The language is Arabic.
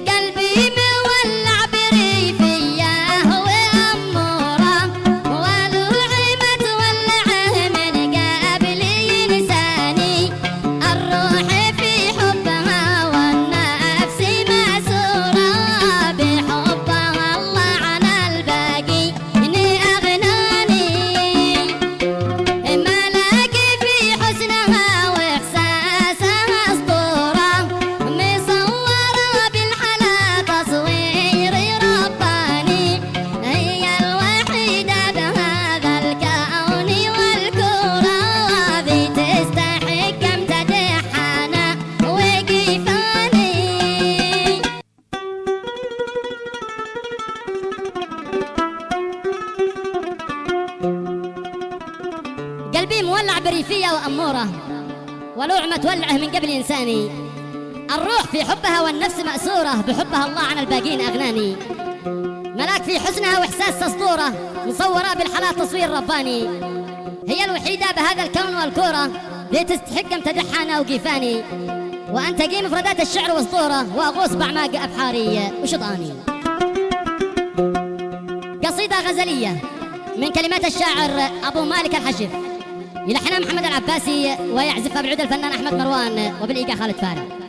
قلبي مولع بريفيه وأموره وروحي ما تولعه من قبل ينساني الروح في حبها والنفس مسورة بحبها الله عن الباقي أغناني ملاك في حسنها وإحساسها أسطورة مصورة بالحلا تصوير رباني هي الوحيدة بهذا الكون والكرة ذي تستحق امتدحنا وقفاني. قلبي مولع بريفية وأمورة ولوع تولعه من قبل إنساني الروح في حبها والنفس مأسورة بحبها الله عن الباقين أغناني ملاك في حسنها وإحساس أسطورة مصورة بالحلا تصوير رباني هي الوحيدة بهذا الكون والكورة ذي تستحق امتدحها وقيفاني وأنتقي مفردات الشعر واسطورة وأغوص بأعماق أبحاري وشطاني. قصيدة غزلية من كلمات الشاعر أبو مالك الحشف يلحنها محمد العباسي ويعزفها بالعود الفنان أحمد مروان وبالإيقاع خالد فارغ.